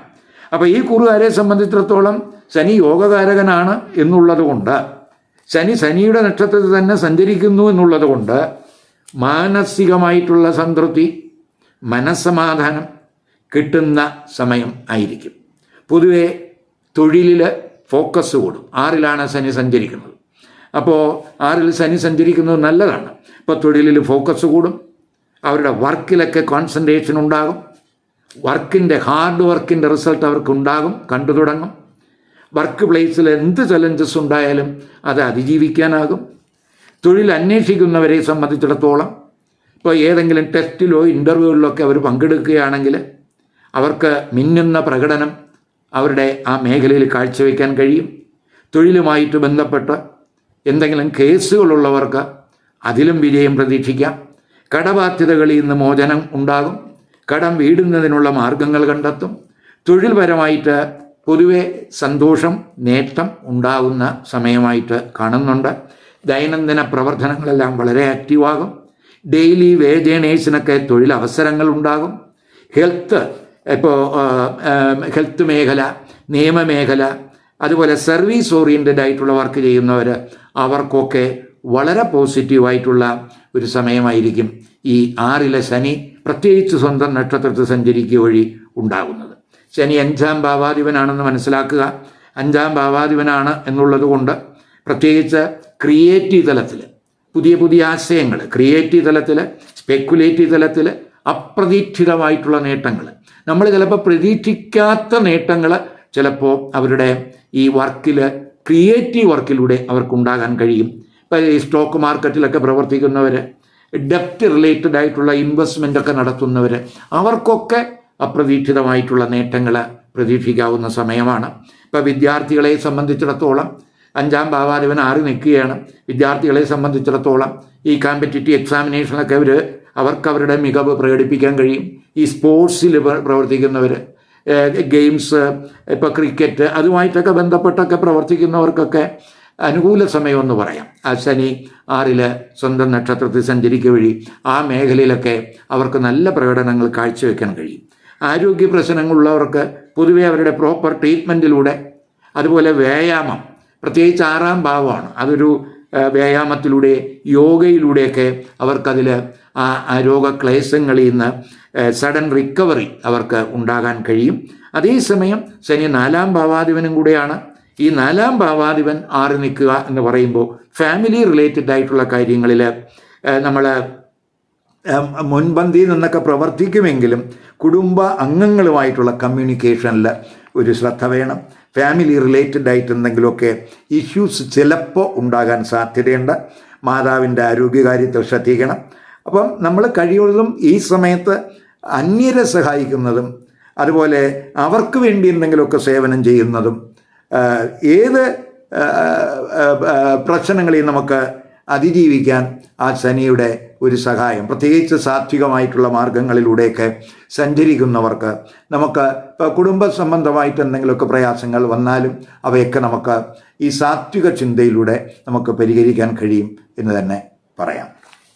അപ്പോൾ ഈ കൂറുകാരെ സംബന്ധിച്ചിടത്തോളം ശനി യോഗകാരകനാണ് എന്നുള്ളത് കൊണ്ട്, ശനിയുടെ നക്ഷത്രത്തിൽ തന്നെ സഞ്ചരിക്കുന്നു എന്നുള്ളത് കൊണ്ട് മാനസികമായിട്ടുള്ള സംതൃപ്തി, മനസ്സമാധാനം കിട്ടുന്ന സമയം ആയിരിക്കും. പൊതുവെ തൊഴിലിൽ ഫോക്കസ് കൂടും. 6-ലാണ് ശനി സഞ്ചരിക്കുന്നത്. അപ്പോൾ 6-ൽ ശനി സഞ്ചരിക്കുന്നത് നല്ലതാണ്. ഇപ്പോൾ തൊഴിലിൽ ഫോക്കസ് കൂടും, അവരുടെ വർക്കിലൊക്കെ കോൺസെൻട്രേഷൻ ഉണ്ടാകും, ഹാർഡ് വർക്കിൻ്റെ റിസൾട്ട് അവർക്ക് ഉണ്ടാകും, കണ്ടു തുടങ്ങും. വർക്ക് പ്ലേസിൽ എന്ത് ചലഞ്ചസ് ഉണ്ടായാലും അത് അതിജീവിക്കാനാകും. തൊഴിൽ അന്വേഷിക്കുന്നവരെ സംബന്ധിച്ചിടത്തോളം ഇപ്പോൾ ഏതെങ്കിലും ടെസ്റ്റിലോ ഇൻ്റർവ്യൂകളിലൊക്കെ അവർ പങ്കെടുക്കുകയാണെങ്കിൽ അവർക്ക് മിന്നുന്ന പ്രകടനം അവരുടെ ആ മേഖലയിൽ കാഴ്ചവെക്കാൻ കഴിയും. തൊഴിലുമായിട്ട് ബന്ധപ്പെട്ട് എന്തെങ്കിലും കേസുകളുള്ളവർക്ക് അതിലും വിജയം പ്രതീക്ഷിക്കാം. കടബാധ്യതകളിൽ നിന്ന് മോചനം ഉണ്ടാകും, കടം വീടുന്നതിനുള്ള മാർഗങ്ങൾ കണ്ടെത്തും. തൊഴിൽപരമായിട്ട് പൊതുവെ സന്തോഷം, നേട്ടം ഉണ്ടാകുന്ന സമയമായിട്ട് കാണുന്നുണ്ട്. ദൈനംദിന പ്രവർത്തനങ്ങളെല്ലാം വളരെ ആക്റ്റീവാകും. ഡെയിലി വേജ് ഏണേഴ്സിനൊക്കെ തൊഴിലവസരങ്ങൾ ഉണ്ടാകും. ഹെൽത്ത് മേഖല, നിയമമേഖല, അതുപോലെ സർവീസ് ഓറിയൻറ്റഡ് ആയിട്ടുള്ള വർക്ക് ചെയ്യുന്നവർ, അവർക്കൊക്കെ വളരെ പോസിറ്റീവായിട്ടുള്ള ഒരു സമയമായിരിക്കും ഈ 6-ലെ ശനി പ്രത്യേകിച്ച് സ്വന്തം നക്ഷത്രത്തിൽ സഞ്ചരിക്കുക വഴി ഉണ്ടാകുന്നത്. ശനി 5-ാം ഭാവാധിപനാണെന്ന് മനസ്സിലാക്കുക. 5-ാം ഭാവാധിപനാണ് എന്നുള്ളത് കൊണ്ട് പ്രത്യേകിച്ച് ക്രിയേറ്റീവ് തലത്തിൽ പുതിയ ആശയങ്ങൾ, ക്രിയേറ്റീവ് തലത്തിൽ, സ്പെക്കുലേറ്റീവ് തലത്തിൽ അപ്രതീക്ഷിതമായിട്ടുള്ള നേട്ടങ്ങൾ, നമ്മൾ ചിലപ്പോൾ പ്രതീക്ഷിക്കാത്ത നേട്ടങ്ങൾ ചിലപ്പോൾ അവരുടെ ഈ വർക്കിൽ, ക്രിയേറ്റീവ് വർക്കിലൂടെ അവർക്കുണ്ടാകാൻ കഴിയും. ഇപ്പോൾ ഈ സ്റ്റോക്ക് മാർക്കറ്റിലൊക്കെ പ്രവർത്തിക്കുന്നവർ, ഡെപ്റ്റ് റിലേറ്റഡ് ആയിട്ടുള്ള ഇൻവെസ്റ്റ്മെൻ്റൊക്കെ നടത്തുന്നവർ, അവർക്കൊക്കെ അപ്രതീക്ഷിതമായിട്ടുള്ള നേട്ടങ്ങൾ പ്രതീക്ഷിക്കാവുന്ന സമയമാണ്. ഇപ്പോൾ വിദ്യാർത്ഥികളെ സംബന്ധിച്ചിടത്തോളം 5-ാം ഭാവാധിപൻ 6 നിൽക്കുകയാണ്. വിദ്യാർത്ഥികളെ സംബന്ധിച്ചിടത്തോളം ഈ കോമ്പറ്റിറ്റീവ് എക്സാമിനേഷനൊക്കെ അവർക്ക് അവരുടെ മികവ് പ്രകടിപ്പിക്കാൻ കഴിയും. ഈ സ്പോർട്സിൽ പ്രവർത്തിക്കുന്നവർ, ഗെയിംസ്, ഇപ്പോൾ ക്രിക്കറ്റ്, അതുമായിട്ടൊക്കെ ബന്ധപ്പെട്ടൊക്കെ പ്രവർത്തിക്കുന്നവർക്കൊക്കെ അനുകൂല സമയമെന്ന് പറയാം. ആ ശനി 6 സ്വന്തം നക്ഷത്രത്തിൽ സഞ്ചരിക്കുക വഴി ആ മേഖലയിലൊക്കെ അവർക്ക് നല്ല പ്രകടനങ്ങൾ കാഴ്ചവെക്കാൻ കഴിയും. ആരോഗ്യ പ്രശ്നങ്ങളുള്ളവർക്ക് പൊതുവെ അവരുടെ പ്രോപ്പർ ട്രീറ്റ്മെൻറ്റിലൂടെ, അതുപോലെ വ്യായാമം, പ്രത്യേകിച്ച് 6-ാം ഭാവമാണ്, അതൊരു വ്യായാമത്തിലൂടെ യോഗയിലൂടെയൊക്കെ അവർക്കതിൽ ആ രോഗക്ലേശങ്ങളിൽ നിന്ന് സഡൻ റിക്കവറി അവർക്ക് ഉണ്ടാകാൻ കഴിയും. അതേസമയം ശനി 4-ാം ഭാവാധിപനും കൂടെയാണ്. ഈ 4-ാം ഭാവാധിപൻ 6 നിൽക്കുക എന്ന് പറയുമ്പോൾ ഫാമിലി റിലേറ്റഡ് ആയിട്ടുള്ള കാര്യങ്ങളിൽ നമ്മൾ മുൻപന്തിയിൽ നിന്നൊക്കെ പ്രവർത്തിക്കുമെങ്കിലും കുടുംബ അംഗങ്ങളുമായിട്ടുള്ള കമ്മ്യൂണിക്കേഷനിൽ ഒരു ശ്രദ്ധ വേണം. ഫാമിലി റിലേറ്റഡ് ആയിട്ട് എന്തെങ്കിലുമൊക്കെ ഇഷ്യൂസ് ചിലപ്പോൾ ഉണ്ടാകാൻ സാധ്യതയുണ്ട്. മാതാവിൻ്റെ ആരോഗ്യകാര്യത്തിൽ ശ്രദ്ധിക്കണം. അപ്പം നമ്മൾ കഴിയുന്നതും ഈ സമയത്ത് അന്യരെ സഹായിക്കുന്നതും അതുപോലെ അവർക്ക് വേണ്ടി എന്തെങ്കിലുമൊക്കെ സേവനം ചെയ്യുന്നതും ഏത് പ്രശ്നങ്ങളെയും നമുക്ക് അതിജീവിക്കാൻ ആ ശനിയുടെ ഒരു സഹായം, പ്രത്യേകിച്ച് സാത്വികമായിട്ടുള്ള മാർഗങ്ങളിലൂടെയൊക്കെ സഞ്ചരിക്കുന്നവർക്ക് നമുക്ക് ഇപ്പോൾ കുടുംബ സംബന്ധമായിട്ട് എന്തെങ്കിലുമൊക്കെ പ്രയാസങ്ങൾ വന്നാലും അവയൊക്കെ നമുക്ക് ഈ സാത്വിക ചിന്തയിലൂടെ നമുക്ക് പരിഹരിക്കാൻ കഴിയും എന്ന് തന്നെ പറയാം.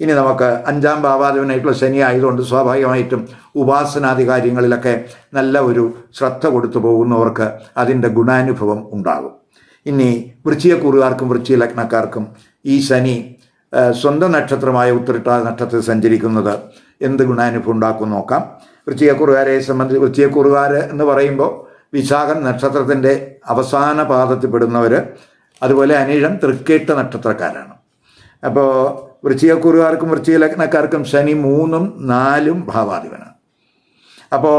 ഇനി നമുക്ക് 5-ാം ഭാവാധിപനായിട്ടുള്ള ശനി ആയതുകൊണ്ട് സ്വാഭാവികമായിട്ടും ഉപാസനാദി കാര്യങ്ങളിലൊക്കെ നല്ല ഒരു ശ്രദ്ധ കൊടുത്തു പോകുന്നവർക്ക് അതിൻ്റെ ഗുണാനുഭവം ഉണ്ടാകും. ഇനി വൃശ്ചികക്കൂറുകാർക്കും വൃശ്ചിക ലഗ്നക്കാർക്കും ഈ ശനി സ്വന്തം നക്ഷത്രമായ ഉത്രട്ടാതി നക്ഷത്രത്തിൽ സഞ്ചരിക്കുന്നത് എന്ത് ഗുണാനുഭവം ഉണ്ടാക്കും നോക്കാം. വൃശ്ചികക്കൂറുകാരെ സംബന്ധിച്ച് വൃശ്ചികക്കൂറുകാർ എന്ന് പറയുമ്പോൾ വിശാഖം നക്ഷത്രത്തിൻ്റെ അവസാന പാദത്തിൽപ്പെടുന്നവർ, അതുപോലെ അനിഴം തൃക്കേട്ട നക്ഷത്രക്കാരാണ്. അപ്പോൾ വൃശ്ചികക്കൂറുകാർക്കും വൃശ്ചിക ലഗ്നക്കാർക്കും ശനി 3-ഉം 4-ഉം ഭാവാധിപനാണ്. അപ്പോൾ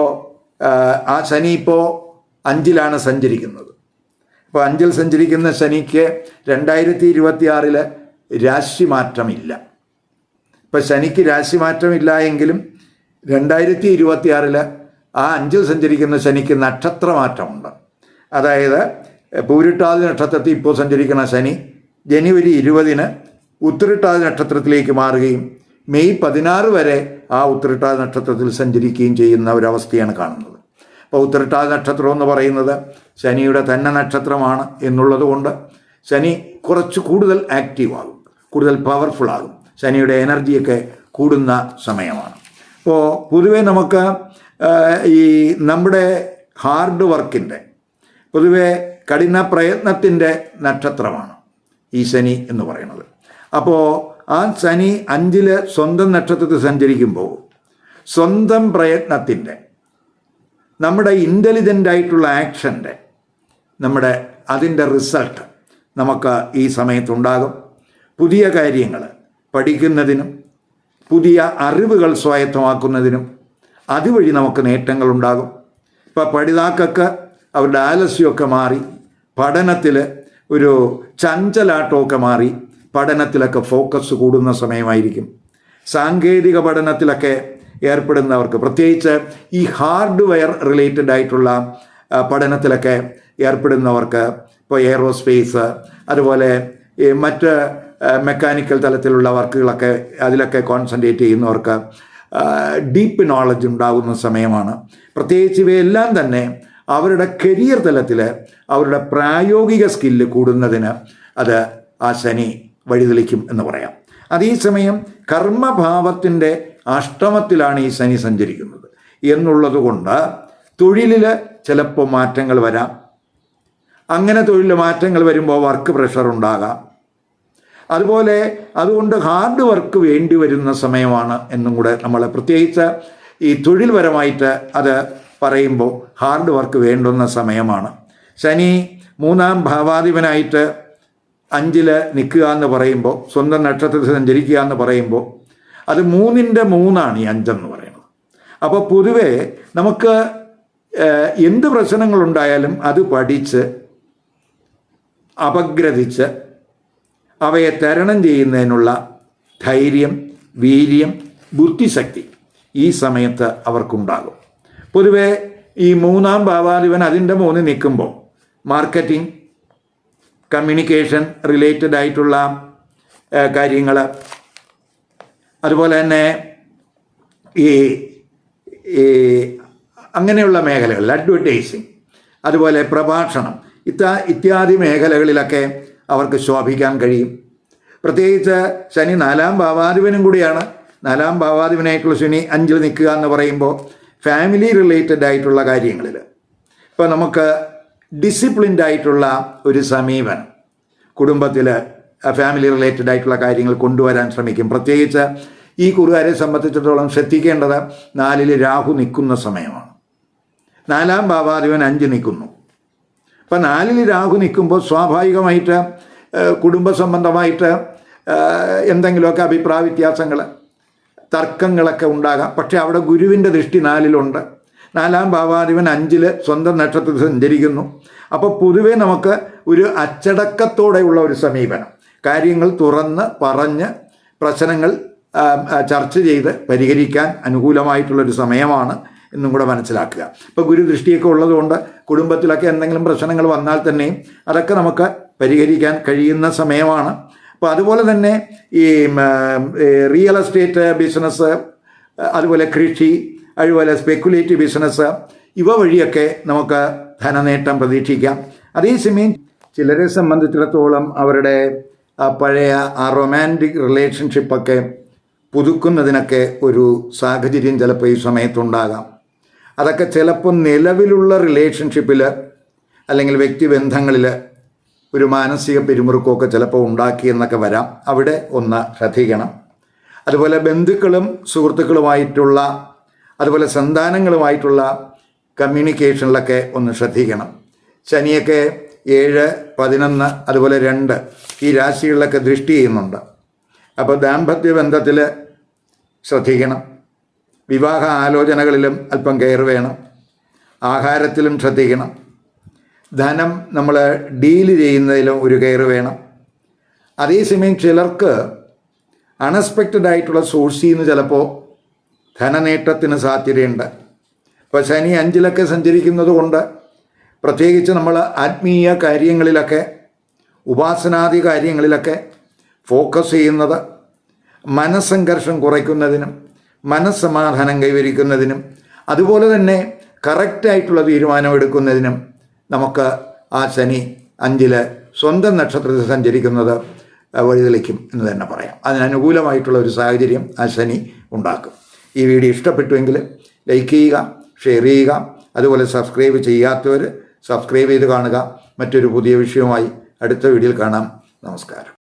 ആ ശനി ഇപ്പോൾ 5-ലാണ് സഞ്ചരിക്കുന്നത്. അപ്പോൾ 5-ൽ സഞ്ചരിക്കുന്ന ശനിക്ക് 2026 രാശിമാറ്റമില്ല. ഇപ്പോൾ ശനിക്ക് രാശിമാറ്റമില്ല എങ്കിലും 2026 ആ 5-ൽ സഞ്ചരിക്കുന്ന ശനിക്ക് നക്ഷത്രമാറ്റമുണ്ട്. അതായത് പൂരിട്ടാതി നക്ഷത്രത്തിൽ ഇപ്പോൾ സഞ്ചരിക്കുന്ന ശനി ജനുവരി 20-ന് ഉത്രട്ടാതി നക്ഷത്രത്തിലേക്ക് മാറുകയും മെയ് 16 വരെ ആ ഉത്രട്ടാതി നക്ഷത്രത്തിൽ സഞ്ചരിക്കുകയും ചെയ്യുന്ന ഒരവസ്ഥയാണ് കാണുന്നത്. അപ്പോൾ ഉത്രട്ടാതി നക്ഷത്രം എന്ന് പറയുന്നത് ശനിയുടെ തന്നെ നക്ഷത്രമാണ് എന്നുള്ളത് കൊണ്ട് ശനി കുറച്ച് കൂടുതൽ ആക്റ്റീവാകും, കൂടുതൽ പവർഫുൾ ആകും. ശനിയുടെ എനർജിയൊക്കെ കൂടുന്ന സമയമാണ്. അപ്പോൾ പൊതുവെ നമുക്ക് ഈ നമ്മുടെ ഹാർഡ് വർക്കിൻ്റെ, പൊതുവെ കഠിന പ്രയത്നത്തിൻ്റെ നക്ഷത്രമാണ് ഈ ശനി എന്ന് പറയുന്നത്. അപ്പോൾ ആ ശനി 5-ൽ സ്വന്തം നക്ഷത്രത്തിൽ സഞ്ചരിക്കുമ്പോൾ സ്വന്തം പ്രയത്നത്തിൻ്റെ, നമ്മുടെ ഇൻ്റലിജൻ്റ് ആയിട്ടുള്ള ആക്ഷൻ്റെ, അതിൻ്റെ റിസൾട്ട് നമുക്ക് ഈ സമയത്തുണ്ടാകും. പുതിയ കാര്യങ്ങൾ പഠിക്കുന്നതിനും പുതിയ അറിവുകൾ സ്വായത്തമാക്കുന്നതിനും അതുവഴി നമുക്ക് നേട്ടങ്ങളുണ്ടാകും. ഇപ്പോൾ പഠിതാക്കൾക്ക് അവരുടെ ആലസ്യമൊക്കെ മാറി പഠനത്തിൽ ഒരു ചഞ്ചലാട്ടമൊക്കെ മാറി പഠനത്തിലൊക്കെ ഫോക്കസ് കൂടുന്ന സമയമായിരിക്കും. സാങ്കേതിക പഠനത്തിലൊക്കെ ഏർപ്പെടുന്നവർക്ക്, പ്രത്യേകിച്ച് ഈ ഹാർഡ്വെയർ റിലേറ്റഡ് ആയിട്ടുള്ള പഠനത്തിലൊക്കെ ഏർപ്പെടുന്നവർക്ക്, ഇപ്പോൾ എയറോസ്പേസ് അതുപോലെ മറ്റ് മെക്കാനിക്കൽ തലത്തിലുള്ള വർക്കുകളൊക്കെ അതിലൊക്കെ കോൺസെൻട്രേറ്റ് ചെയ്യുന്നവർക്ക് ഡീപ്പ് നോളജ് ഉണ്ടാകുന്ന സമയമാണ്. പ്രത്യേകിച്ച് ഇവയെല്ലാം തന്നെ അവരുടെ കരിയർ തലത്തിൽ അവരുടെ പ്രായോഗിക സ്കില്ല് കൂടുന്നതിന് അത് ആ ശനി വഴിതെളിക്കും എന്ന് പറയാം. അതേസമയം കർമ്മഭാവത്തിൻ്റെ അഷ്ടമത്തിലാണ് ഈ ശനി സഞ്ചരിക്കുന്നത് എന്നുള്ളത് കൊണ്ട് തൊഴിലിൽ ചിലപ്പോൾ മാറ്റങ്ങൾ വരാം. അങ്ങനെ തൊഴിലിൽ മാറ്റങ്ങൾ വരുമ്പോൾ വർക്ക് പ്രഷർ ഉണ്ടാകാം. അതുകൊണ്ട് ഹാർഡ് വർക്ക് വേണ്ടി വരുന്ന സമയമാണ് എന്നും കൂടെ നമ്മൾ പ്രത്യേകിച്ച് ഈ തൊഴിൽപരമായിട്ട് അത് പറയുമ്പോൾ ഹാർഡ് വർക്ക് വേണ്ടുന്ന സമയമാണ്. ശനി 3-ാം ഭാവാധിപനായിട്ട് 5-ൽ നിൽക്കുക എന്ന് പറയുമ്പോൾ, സ്വന്തം നക്ഷത്രത്തിൽ സഞ്ചരിക്കുക എന്ന് പറയുമ്പോൾ അത് 3-ന്റെ 3 ഈ 5 എന്ന് പറയുന്നത്. അപ്പോൾ പൊതുവെ നമുക്ക് എന്ത് പ്രശ്നങ്ങളുണ്ടായാലും അത് പഠിച്ച് അപഗ്രഥിച്ച് അവയെ തരണം ചെയ്യുന്നതിനുള്ള ധൈര്യം, വീര്യം, ബുദ്ധിശക്തി ഈ സമയത്ത് അവർക്കുണ്ടാകും. പൊതുവെ ഈ 3-ാം ഭാവാധിപൻ അതിൻ്റെ 3 നിൽക്കുമ്പോൾ മാർക്കറ്റിംഗ്, കമ്മ്യൂണിക്കേഷൻ റിലേറ്റഡ് ആയിട്ടുള്ള കാര്യങ്ങൾ, അതുപോലെ തന്നെ ഈ അങ്ങനെയുള്ള മേഖലകളിൽ അഡ്വർടൈസിങ്, അതുപോലെ പ്രഭാഷണം ഇത്യാദി മേഖലകളിലൊക്കെ അവർക്ക് ശോഭിക്കാൻ കഴിയും. പ്രത്യേകിച്ച് ശനി 4ാം ഭാവാധിപനും കൂടിയാണ്. 4ാം ഭാവാധിപനായിട്ടുള്ള ശനി 5ൽ നിൽക്കുക എന്ന് പറയുമ്പോൾ ഫാമിലി റിലേറ്റഡ് ആയിട്ടുള്ള കാര്യങ്ങളിൽ ഇപ്പോൾ നമുക്ക് ഡിസിപ്ലിൻഡ് ആയിട്ടുള്ള ഒരു സമീപനം കുടുംബത്തിൽ ഫാമിലി റിലേറ്റഡ് ആയിട്ടുള്ള കാര്യങ്ങൾ കൊണ്ടുവരാൻ ശ്രമിക്കും. പ്രത്യേകിച്ച് ഈ കുറുകാരെ സംബന്ധിച്ചിടത്തോളം ശ്രദ്ധിക്കേണ്ടത് 4ൽ രാഹു നിൽക്കുന്ന സമയമാണ്. 4ാം ഭാവാധിപൻ 5 നിൽക്കുന്നു. അപ്പം 4ൽ രാഹു നിൽക്കുമ്പോൾ സ്വാഭാവികമായിട്ട് കുടുംബ സംബന്ധമായിട്ട് എന്തെങ്കിലുമൊക്കെ അഭിപ്രായ വ്യത്യാസങ്ങൾ, തർക്കങ്ങളൊക്കെ ഉണ്ടാകാം. പക്ഷേ അവിടെ ഗുരുവിൻ്റെ ദൃഷ്ടി 4ലുണ്ട്. 4ാം ഭാവാധിപൻ 5ൽ സ്വന്തം നക്ഷത്രത്തിൽ സഞ്ചരിക്കുന്നു. അപ്പോൾ പൊതുവെ നമുക്ക് ഒരു അച്ചടക്കത്തോടെയുള്ള ഒരു സമീപനം, കാര്യങ്ങൾ തുറന്ന് പറഞ്ഞ് പ്രശ്നങ്ങൾ ചർച്ച ചെയ്ത് പരിഹരിക്കാൻ അനുകൂലമായിട്ടുള്ളൊരു സമയമാണ് എന്നും കൂടെ മനസ്സിലാക്കുക. ഇപ്പോൾ ഗുരുദൃഷ്ടിയൊക്കെ ഉള്ളതുകൊണ്ട് കുടുംബത്തിലൊക്കെ എന്തെങ്കിലും പ്രശ്നങ്ങൾ വന്നാൽ തന്നെയും അതൊക്കെ നമുക്ക് പരിഹരിക്കാൻ കഴിയുന്ന സമയമാണ്. അപ്പോൾ അതുപോലെ തന്നെ ഈ റിയൽ എസ്റ്റേറ്റ് ബിസിനസ്, അതുപോലെ കൃഷി, അതുപോലെ സ്പെക്കുലേറ്റീവ് ബിസിനസ്, ഇവ വഴിയൊക്കെ നമുക്ക് ധനനേട്ടം പ്രതീക്ഷിക്കാം. അതേസമയം ചിലരെ സംബന്ധിച്ചിടത്തോളം അവരുടെ പഴയ ആ റൊമാൻറ്റിക് റിലേഷൻഷിപ്പൊക്കെ പുതുക്കുന്നതിനൊക്കെ ഒരു സാഹചര്യം ചിലപ്പോൾ ഈ സമയത്തുണ്ടാകാം. അതൊക്കെ ചിലപ്പോൾ നിലവിലുള്ള റിലേഷൻഷിപ്പിൽ അല്ലെങ്കിൽ വ്യക്തിബന്ധങ്ങളിൽ ഒരു മാനസിക പിരിമുറുക്കമൊക്കെ ചിലപ്പോൾ ഉണ്ടാക്കിയെന്നൊക്കെ വരാം. അവിടെ ഒന്ന് ശ്രദ്ധിക്കണം. അതുപോലെ ബന്ധുക്കളും സുഹൃത്തുക്കളുമായിട്ടുള്ള, അതുപോലെ സന്താനങ്ങളുമായിട്ടുള്ള കമ്മ്യൂണിക്കേഷനിലൊക്കെ ഒന്ന് ശ്രദ്ധിക്കണം. ശനിയൊക്കെ 7, 11, അതുപോലെ 2 ഈ രാശികളിലൊക്കെ ദൃഷ്ടി ചെയ്യുന്നുണ്ട്. അപ്പോൾ ദാമ്പത്യ ബന്ധത്തിൽ ശ്രദ്ധിക്കണം. വിവാഹ ആലോചനകളിലും അല്പം കെയർ വേണം. ആഹാരത്തിലും ശ്രദ്ധിക്കണം. ധനം നമ്മൾ ഡീല് ചെയ്യുന്നതിലും ഒരു കെയർ വേണം. അതേസമയം ചിലർക്ക് അൺഎക്സ്പെക്റ്റഡ് ആയിട്ടുള്ള സോഴ്സിൽ നിന്ന് ചിലപ്പോൾ ധനനേട്ടത്തിന് സാധ്യതയുണ്ട്. ഇപ്പോൾ ശനി 5ലൊക്കെ സഞ്ചരിക്കുന്നത് കൊണ്ട് പ്രത്യേകിച്ച് നമ്മൾ ആത്മീയ കാര്യങ്ങളിലൊക്കെ, ഉപാസനാദി കാര്യങ്ങളിലൊക്കെ ഫോക്കസ് ചെയ്യുന്നത് മനസ്സംഘർഷം കുറയ്ക്കുന്നതിനും മനസ്സമാധാനം കൈവരിക്കുന്നതിനും അതുപോലെ തന്നെ കറക്റ്റായിട്ടുള്ള തീരുമാനമെടുക്കുന്നതിനും നമുക്ക് ആ ശനി 5ൽ സ്വന്തം നക്ഷത്രത്തിൽ സഞ്ചരിക്കുന്നത് വഴിതെളിക്കും എന്ന് തന്നെ പറയാം. അതിനനുകൂലമായിട്ടുള്ള ഒരു സാഹചര്യം ആ ശനി ഉണ്ടാക്കും. ഈ വീഡിയോ ഇഷ്ടപ്പെട്ടുവെങ്കിൽ ലൈക്ക് ചെയ്യുക, ഷെയർ ചെയ്യുക, അതുപോലെ സബ്സ്ക്രൈബ് ചെയ്യാത്തവർ സബ്സ്ക്രൈബ് ചെയ്ത് കാണുക. മറ്റൊരു പുതിയ വിഷയവുമായി അടുത്ത വീഡിയോയിൽ കാണാം. നമസ്കാരം.